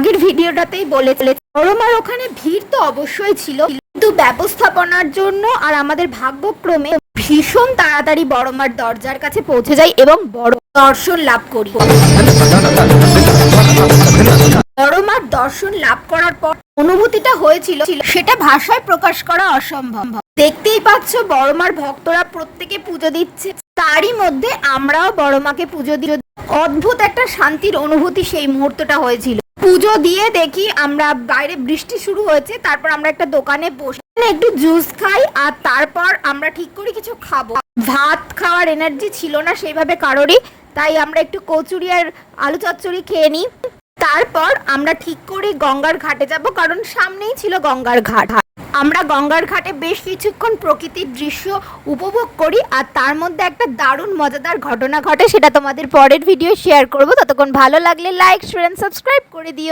আগের ভিডিওটাতেই বলেছিলে বড়মার ওখানে ভিড় তো অবশ্যই ছিল, কিন্তু ব্যবস্থাপনার জন্য আর আমাদের ভাগ্যক্রমে ভীষণ তাড়াতাড়ি বড়মার দরজার কাছে পৌঁছে যাই এবং বড় দর্শন লাভ করি। বড়মার দর্শন লাভ করার পর অনুভূতিটা হয়েছিল সেটা ভাষায় প্রকাশ করা অসম্ভব। দেখতেই পাচ্ছ বড়মার ভক্তরা প্রত্যেকে পুজো দিচ্ছে, তারই মধ্যে আমরাও বড়মাকে পুজো দিয়ে অদ্ভুত একটা শান্তির অনুভূতি সেই মুহূর্তটা হয়েছিল। পুজো দিয়ে দেখি আমরা বাইরে বৃষ্টি শুরু হয়েছে, তারপর আমরা একটা দোকানে বসে একটু জুস খাই আর তারপর আমরা ঠিক করি কিছু খাবো। ভাত খাওয়ার এনার্জি ছিল না সেইভাবে কারোরই, তাই আমরা একটু কচুরি আর আলু চচ্চড়ি খেয়ে নিই। তারপর আমরা ঠিক করি গঙ্গার ঘাটে যাব, কারণ সামনেই ছিল গঙ্গার ঘাট। আমরা গঙ্গার ঘাটে বেশ কিছুক্ষণ প্রকৃতির দৃশ্য উপভোগ করি আর তার মধ্যে একটা দারুণ মজাদার ঘটনা ঘটে, সেটা তোমাদের পরের ভিডিও শেয়ার করব। ততক্ষণ ভালো লাগলে লাইক শেয়ার সাবস্ক্রাইব করে দিও।